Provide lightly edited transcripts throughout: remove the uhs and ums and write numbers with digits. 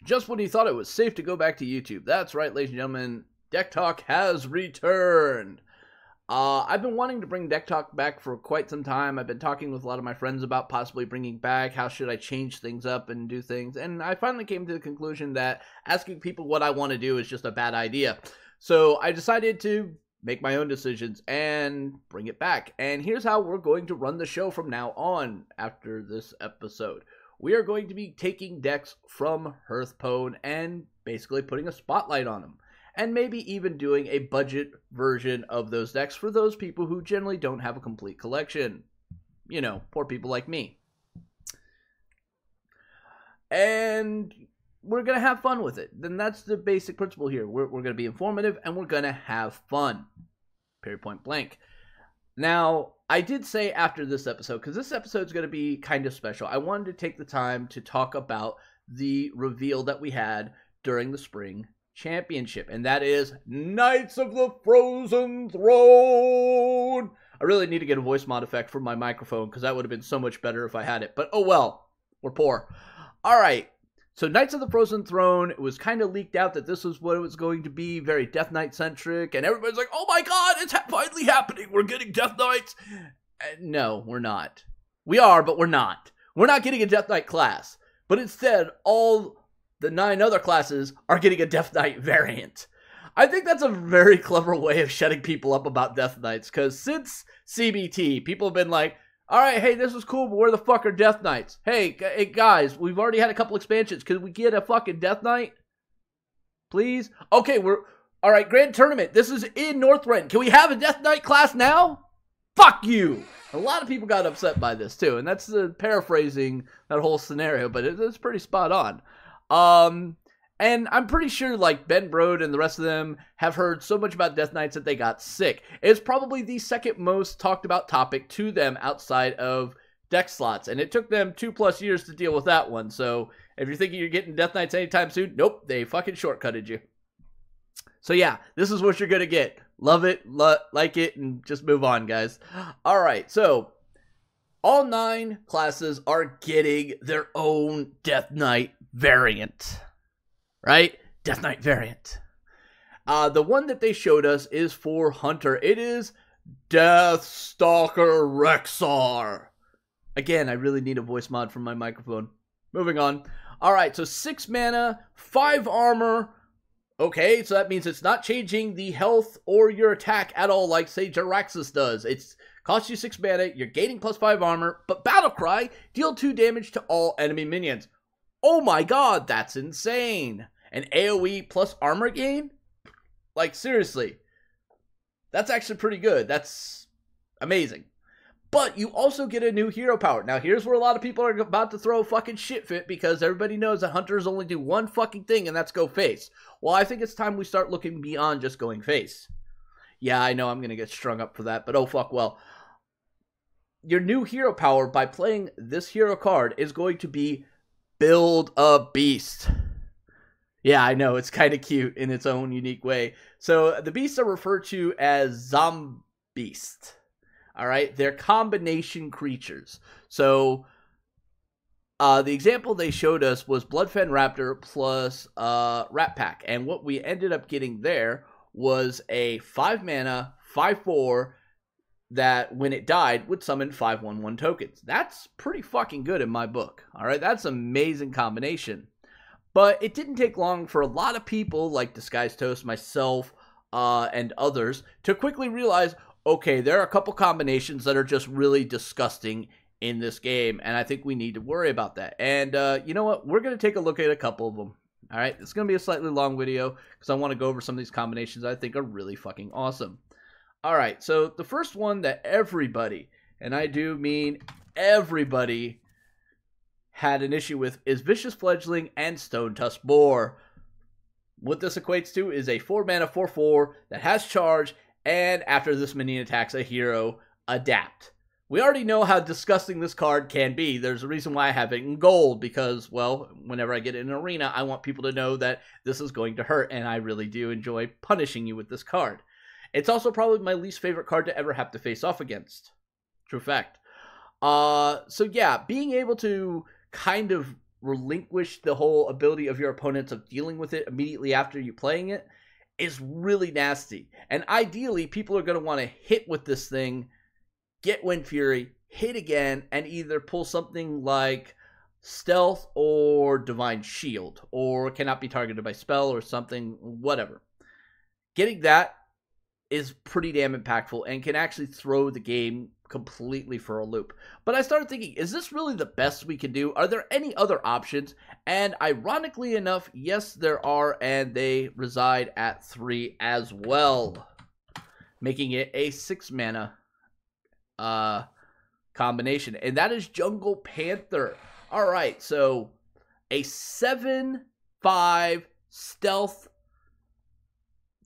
Just when you thought it was safe to go back to YouTube. That's right, ladies and gentlemen, DeckTalk has returned. I've been wanting to bring DeckTalk back for quite some time. I've been talking with a lot of my friends about possibly bringing back, how should I change things up and do things, and I finally came to the conclusion that asking people what I want to do is just a bad idea. So I decided to make my own decisions and bring it back. And here's how we're going to run the show from now on after this episode. We are going to be taking decks from Hearthstone and basically putting a spotlight on them. And maybe even doing a budget version of those decks for those people who generally don't have a complete collection. You know, poor people like me. And we're going to have fun with it. Then that's the basic principle here. We're going to be informative and we're going to have fun. Period, point blank. Now, I did say after this episode, because this episode is going to be kind of special, I wanted to take the time to talk about the reveal that we had during the spring championship, and that is Knights of the Frozen Throne. I really need to get a voice mod effect for my microphone, because that would have been so much better if I had it, but oh well, we're poor. Alright, so Knights of the Frozen Throne, it was kind of leaked out that this was what it was going to be, very Death Knight centric, and everybody's like, oh my god, it's finally happening, we're getting Death Knights. No, we're not. We are, but we're not. We're not getting a Death Knight class, but instead, all the 9 other classes are getting a Death Knight variant. I think that's a very clever way of shutting people up about Death Knights, because since CBT, people have been like, alright, hey, this is cool, but where the fuck are Death Knights? Hey, guys, we've already had a couple expansions. Could we get a fucking Death Knight? Please? Okay, alright, Grand Tournament. This is in Northrend. Can we have a Death Knight class now? Fuck you! A lot of people got upset by this, too, and that's the paraphrasing that whole scenario, but it's pretty spot on. And I'm pretty sure, like, Ben Brode and the rest of them have heard so much about Death Knights that they got sick. It's probably the second most talked about topic to them outside of deck slots, and it took them 2+ years to deal with that one, so if you're thinking you're getting Death Knights anytime soon, nope, they fucking shortcutted you. So yeah, this is what you're gonna get. Love it, like it, and just move on, guys. Alright, so all 9 classes are getting their own Death Knight variant. Right? Death Knight variant. The one that they showed us is for Hunter. It is Deathstalker Rexar. Again, I really need a voice mod for my microphone. Moving on. Alright, so 6 mana, 5 armor. Okay, so that means it's not changing the health or your attack at all like, say, Jaraxxus does. It's costs you 6 mana, you're gaining +5 armor, but Battlecry, deal 2 damage to all enemy minions. Oh my god, that's insane. An AoE plus armor gain? Like, seriously. That's actually pretty good. That's amazing. But you also get a new hero power. Now, here's where a lot of people are about to throw a fucking shit fit because everybody knows that hunters only do one fucking thing, and that's go face. Well, I think it's time we start looking beyond just going face. Yeah, I know I'm going to get strung up for that, but oh fuck well. Your new hero power by playing this hero card is going to be Build a Beast. Yeah, I know, it's kind of cute in its own unique way. So, the beasts are referred to as Zombeast. Alright, they're combination creatures. So, the example they showed us was Bloodfen Raptor plus Rat Pack. And what we ended up getting there was a 5 mana, 5/4, that when it died would summon 5/1/1 tokens. That's pretty fucking good in my book. Alright, that's an amazing combination. But it didn't take long for a lot of people like Disguised Toast, myself, and others to quickly realize, okay, there are a couple combinations that are just really disgusting in this game, and I think we need to worry about that. And you know what? We're going to take a look at a couple of them. Alright, it's going to be a slightly long video because I want to go over some of these combinations I think are really fucking awesome. Alright, so the first one that everybody, and I do mean everybody, had an issue with is Vicious Fledgling and Stone Tusk Boar. What this equates to is a 4 mana 4/4 that has charge, and after this minion attacks a hero, adapt. We already know how disgusting this card can be. There's a reason why I have it in gold, because, well, whenever I get in an arena, I want people to know that this is going to hurt, and I really do enjoy punishing you with this card. It's also probably my least favorite card to ever have to face off against. True fact. So yeah, being able to kind of relinquish the whole ability of your opponents of dealing with it immediately after you playing it is really nasty. And ideally, people are going to want to hit with this thing, get Wind Fury, hit again, and either pull something like Stealth or Divine Shield, or cannot be targeted by spell or something, whatever. Getting that is pretty damn impactful and can actually throw the game completely for a loop. But I started thinking, is this really the best we can do? Are there any other options? And ironically enough, yes, there are, and they reside at 3 as well, making it a 6 mana combination, and that is Jungle Panther. All right, so a 7/5 stealth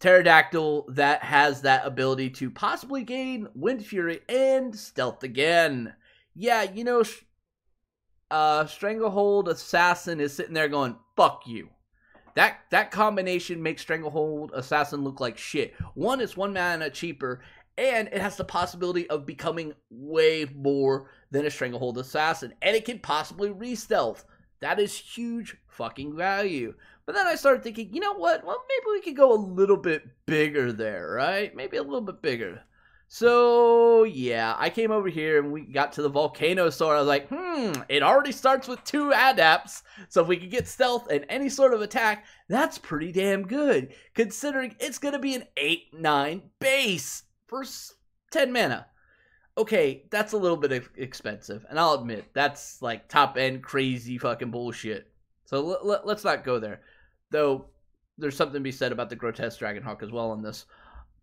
pterodactyl that has that ability to possibly gain Wind Fury and stealth again. Yeah, you know, Stranglehold Assassin is sitting there going, fuck you. That combination makes Stranglehold Assassin look like shit. One, it's 1 mana cheaper, and it has the possibility of becoming way more than a Stranglehold Assassin. And it can possibly re-stealth. That is huge fucking value. But then I started thinking, you know what? Well, maybe we could go a little bit bigger there, right? Maybe a little bit bigger. So, yeah, I came over here and we got to the Volcano Sword. I was like, it already starts with 2 adapts. So if we could get stealth and any sort of attack, that's pretty damn good. Considering it's going to be an 8/9 base for 10 mana. Okay, that's a little bit expensive, and I'll admit, that's like top-end crazy fucking bullshit. So let's not go there. Though, there's something to be said about the Grotesque Dragonhawk as well on this.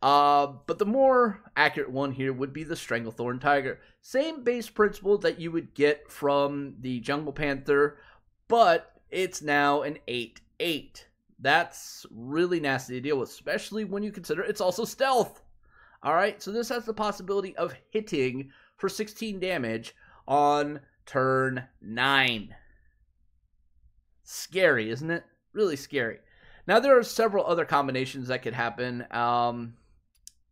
But the more accurate one here would be the Stranglethorn Tiger. Same base principle that you would get from the Jungle Panther, but it's now an 8/8. That's really nasty to deal with, especially when you consider it's also stealth. Alright, so this has the possibility of hitting for 16 damage on turn 9. Scary, isn't it? Really scary. Now, there are several other combinations that could happen,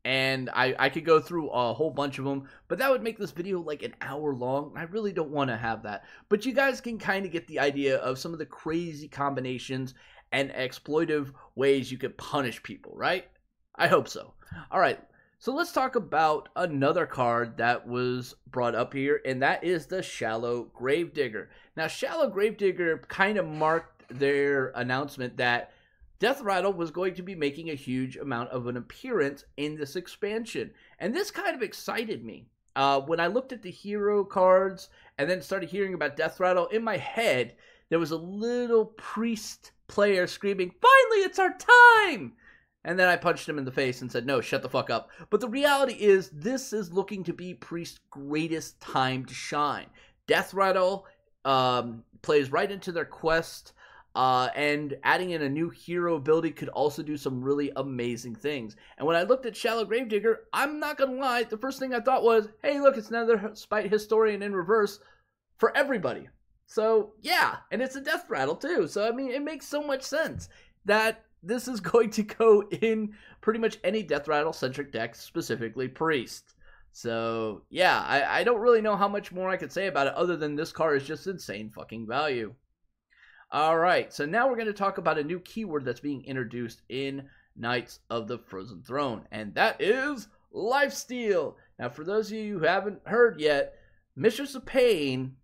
and I could go through a whole bunch of them, but that would make this video like an hour long. I really don't want to have that. But you guys can kind of get the idea of some of the crazy combinations and exploitive ways you could punish people, right? I hope so. Alright. So let's talk about another card that was brought up here, and that is the Shallow Gravedigger. Now, Shallow Gravedigger kind of marked their announcement that Death Rattle was going to be making a huge amount of an appearance in this expansion. And this kind of excited me. When I looked at the hero cards and then started hearing about Death Rattle, in my head, there was a little priest player screaming, "Finally, it's our time!" And then I punched him in the face and said, no, shut the fuck up. But the reality is, this is looking to be Priest's greatest time to shine. Death Rattle plays right into their quest, and adding in a new hero ability could also do some really amazing things. And when I looked at Shallow Gravedigger, I'm not going to lie, the first thing I thought was, hey, look, it's another Spite Historian in reverse for everybody. So, yeah, and it's a Death Rattle, too. So, I mean, it makes so much sense that this is going to go in pretty much any Death Rattle-centric deck, specifically Priest. So, yeah, I don't really know how much more I could say about it other than this card is just insane fucking value. Alright, so now we're going to talk about a new keyword that's being introduced in Knights of the Frozen Throne, and that is Lifesteal. Now, for those of you who haven't heard yet, Mistress of Pain,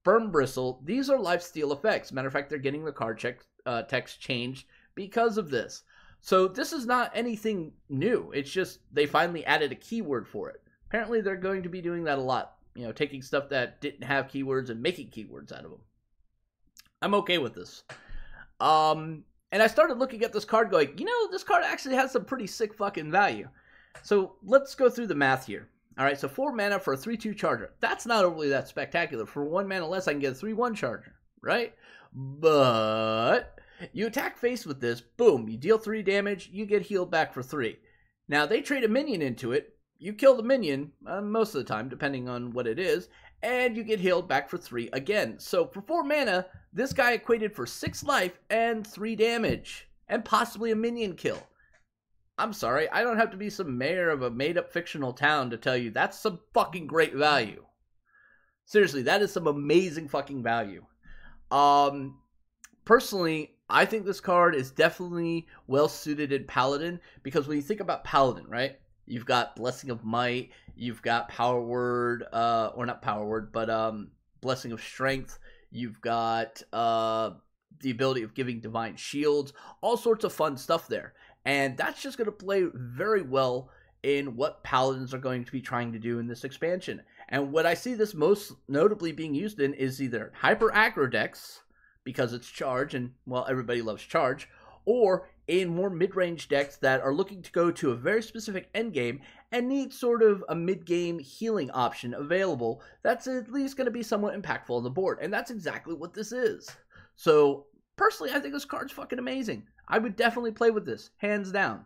Firm Bristle, these are Lifesteal effects. Matter of fact, they're getting the card text changed because of this. So this is not anything new. It's just they finally added a keyword for it. Apparently they're going to be doing that a lot. You know, taking stuff that didn't have keywords and making keywords out of them. I'm okay with this. And I started looking at this card going, you know, this card actually has some pretty sick fucking value. So let's go through the math here. Alright, so 4 mana for a 3/2 charger. That's not overly that spectacular. For 1 mana less, I can get a 3/1 charger, right? But you attack face with this, boom, you deal 3 damage, you get healed back for 3. Now, they trade a minion into it, you kill the minion, most of the time, depending on what it is, and you get healed back for 3 again. So, for 4 mana, this guy equated for 6 life and 3 damage, and possibly a minion kill. I'm sorry, I don't have to be some mayor of a made-up fictional town to tell you that's some fucking great value. Seriously, that is some amazing fucking value. Personally, I think this card is definitely well suited in Paladin, because when you think about Paladin, right? You've got Blessing of Might, you've got Power Word, or not Power Word, but Blessing of Strength. You've got the ability of giving Divine Shields, all sorts of fun stuff there. And that's just going to play very well in what Paladins are going to be trying to do in this expansion. And what I see this most notably being used in is either Hyper Aggro decks, because it's charge, and, well, everybody loves charge, or in more mid-range decks that are looking to go to a very specific endgame and need sort of a mid-game healing option available that's at least going to be somewhat impactful on the board. And that's exactly what this is. So, personally, I think this card's fucking amazing. I would definitely play with this, hands down.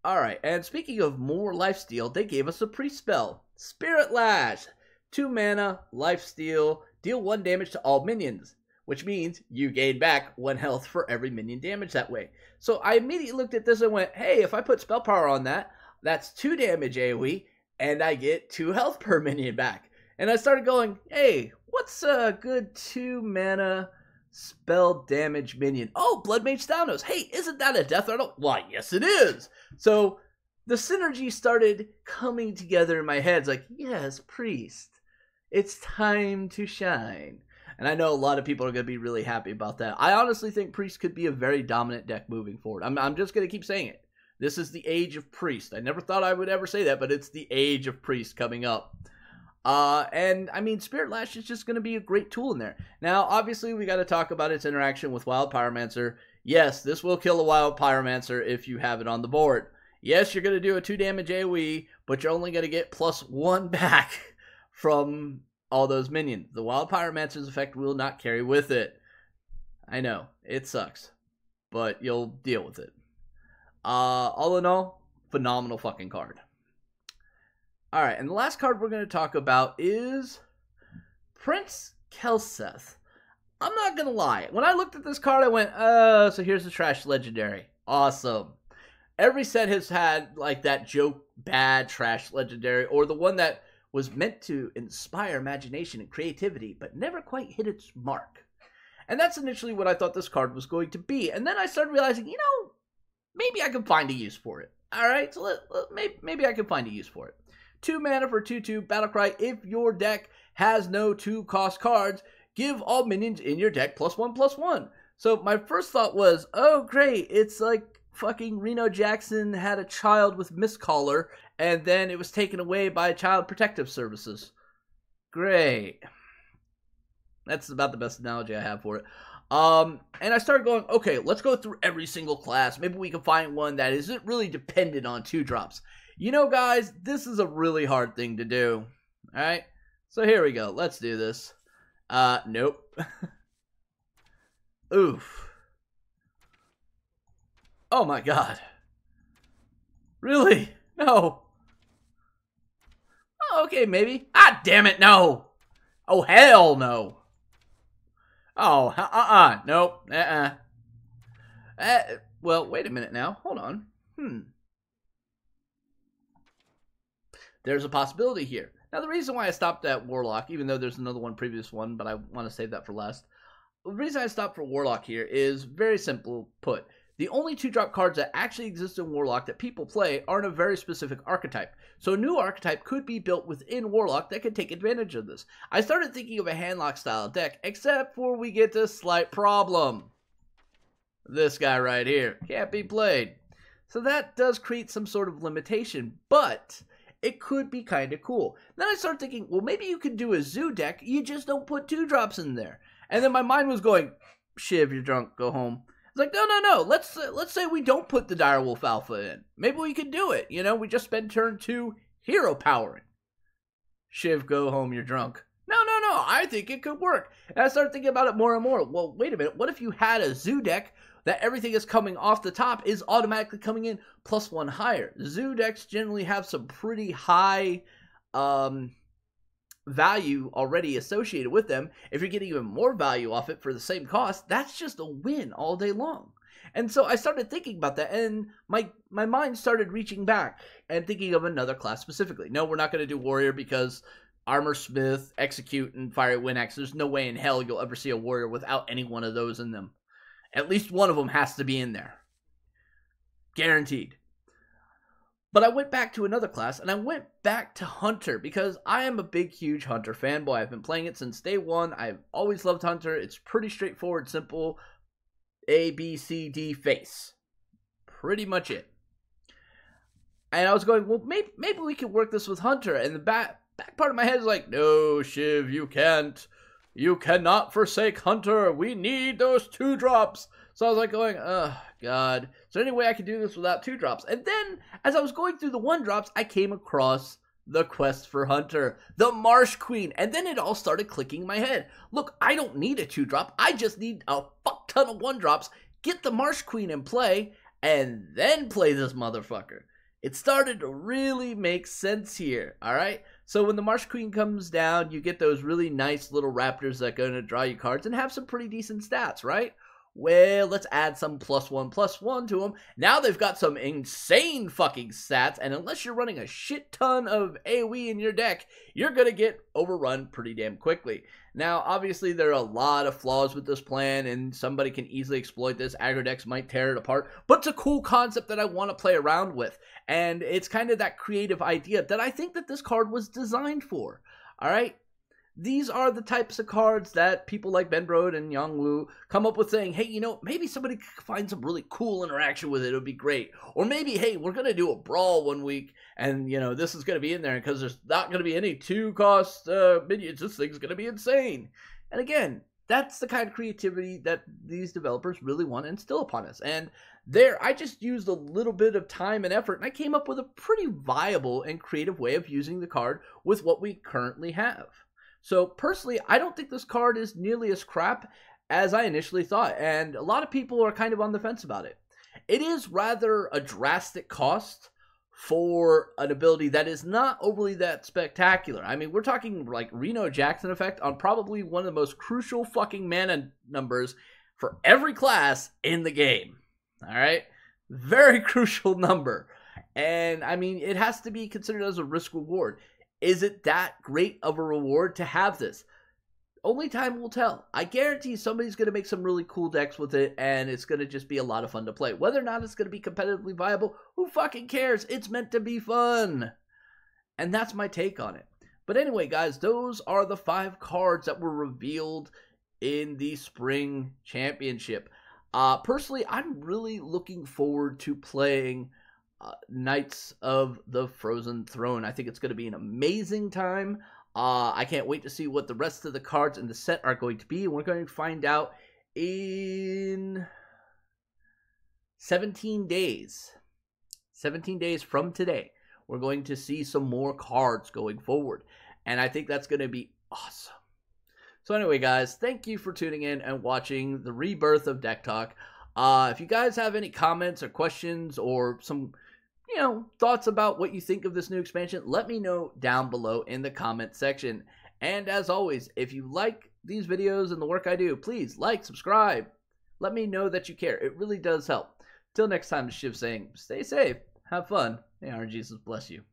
Alright, and speaking of more lifesteal, they gave us a priest spell. Spirit Lash. 2 mana, lifesteal, deal 1 damage to all minions, which means you gain back 1 health for every minion damage that way. So I immediately looked at this and went, hey, if I put spell power on that, that's 2 damage AoE, and I get 2 health per minion back. And I started going, hey, what's a good 2 mana spell damage minion? Oh, Blood Mage Thanos. Hey, isn't that a death rattle? Why, yes it is. So the synergy started coming together in my head. It's like, yes, priest, it's time to shine. And I know a lot of people are going to be really happy about that. I honestly think priest could be a very dominant deck moving forward. I'm just going to keep saying it. This is the age of priest. I never thought I would ever say that, but it's the age of priest coming up. And I mean, Spirit Lash is just going to be a great tool in there. Now, obviously, we got to talk about its interaction with Wild Pyromancer. Yes, this will kill a Wild Pyromancer if you have it on the board. Yes, you're going to do a 2 damage AoE, but you're only going to get +1 back from all those minions. The Wild Pyromancer's effect will not carry with it. I know, it sucks, but you'll deal with it. All in all, phenomenal fucking card. Alright, and the last card we're going to talk about is Prince Kelseth. I'm not going to lie. When I looked at this card, I went, oh, so here's the trash legendary. Awesome. Every set has had, like, that joke bad trash legendary, or the one that was meant to inspire imagination and creativity, but never quite hit its mark. And that's initially what I thought this card was going to be. And then I started realizing, you know, maybe I can find a use for it. Alright, so maybe I can find a use for it. 2 mana for 2/2 Battlecry. If your deck has no 2-cost cards, give all minions in your deck +1/+1. So my first thought was, oh great, it's like fucking Reno Jackson had a child with Mistcaller, and then it was taken away by Child Protective Services. Great. That's about the best analogy I have for it. And I started going, okay, let's go through every single class. Maybe we can find one that isn't really dependent on 2-drops. You know, guys, this is a really hard thing to do. Alright? So here we go. Let's do this. Nope. Oof. Oh my god. Really? No. Oh, okay, maybe. Ah, damn it, no. Oh, hell no. Oh, nope. Well, wait a minute now. Hold on. There's a possibility here. Now, the reason why I stopped at Warlock, even though there's another previous one, but I want to save that for last. The reason I stopped for Warlock here is very simple put. The only 2-drop cards that actually exist in Warlock that people play are in a very specific archetype. So a new archetype could be built within Warlock that could take advantage of this. I started thinking of a handlock style deck, except for we get this slight problem. This guy right here can't be played. So that does create some sort of limitation, but it could be kind of cool. Then I started thinking, well, maybe you could do a zoo deck, you just don't put 2-drops in there. And then my mind was going, Shiv, you're drunk, go home. It's like, no, let's say we don't put the Direwolf Alpha in. Maybe we could do it, you know, we just spend turn 2 hero powering. Shiv, go home, you're drunk. No, I think it could work. And I started thinking about it more and more. Well, wait a minute, what if you had a zoo deck that everything is coming off the top is automatically coming in +1 higher? Zoo decks generally have some pretty high value already associated with them. If you're getting even more value off it for the same cost, that's just a win all day long. And so I started thinking about that, and my mind started reaching back and thinking of another class specifically. No, we're not going to do Warrior because Armor Smith, Execute, and Fiery Wind Axe. There's no way in hell you'll ever see a warrior without any one of those in them. At least one of them has to be in there. Guaranteed. But I went back to another class, and I went back to Hunter, because I am a big, huge Hunter fanboy. I've been playing it since day one. I've always loved Hunter. It's pretty straightforward, simple. A, B, C, D, face. Pretty much it. And I was going, well, maybe we can work this with Hunter. And the back part of my head is like, no, Shiv, you can't. You cannot forsake Hunter. We need those 2-drops. So I was like going, oh, God. Is there any way I can do this without 2-drops? And then, as I was going through the 1-drops, I came across the quest for Hunter, the Marsh Queen. And then it all started clicking in my head. Look, I don't need a 2-drop. I just need a fuck ton of 1-drops, get the Marsh Queen in play, and then play this motherfucker. It started to really make sense here, alright? So when the Marsh Queen comes down, you get those really nice little raptors that are going to draw you cards and have some pretty decent stats, right? Well, let's add some +1/+1 to them. Now they've got some insane fucking stats, and unless you're running a shit ton of AoE in your deck, you're going to get overrun pretty damn quickly. Now, obviously, there are a lot of flaws with this plan, and somebody can easily exploit this. Aggro decks might tear it apart, but it's a cool concept that I want to play around with, and it's kind of that creative idea that I think that this card was designed for, alright? These are the types of cards that people like Ben Brode and Yang Wu come up with, saying, hey, you know, maybe somebody could find some really cool interaction with it. It would be great. Or maybe, hey, we're going to do a brawl one week, and, you know, this is going to be in there because there's not going to be any 2-cost minions. This thing's going to be insane. And again, that's the kind of creativity that these developers really want to instill upon us. And there, I just used a little bit of time and effort, and I came up with a pretty viable and creative way of using the card with what we currently have. So, personally, I don't think this card is nearly as crap as I initially thought, and a lot of people are kind of on the fence about it. It is rather a drastic cost for an ability that is not overly that spectacular. I mean, we're talking like Reno Jackson effect on probably one of the most crucial fucking mana numbers for every class in the game. Alright? Very crucial number. And, I mean, it has to be considered as a risk-reward. Is it that great of a reward to have this? Only time will tell. I guarantee somebody's going to make some really cool decks with it, and it's going to just be a lot of fun to play. Whether or not it's going to be competitively viable, who fucking cares? It's meant to be fun. And that's my take on it. But anyway, guys, those are the 5 cards that were revealed in the Spring Championship. Personally, I'm really looking forward to playing Knights of the Frozen Throne. I think it's going to be an amazing time. I can't wait to see what the rest of the cards in the set are going to be. And we're going to find out in 17 days. 17 days from today, we're going to see some more cards going forward. And I think that's going to be awesome. So anyway, guys, thank you for tuning in and watching the rebirth of DeckTalk. If you guys have any comments or questions or some, you know, thoughts about what you think of this new expansion, let me know down below in the comment section. And as always, if you like these videos and the work I do, please like, subscribe. Let me know that you care. It really does help. Till next time, Shiv saying, stay safe, have fun, may our Jesus bless you.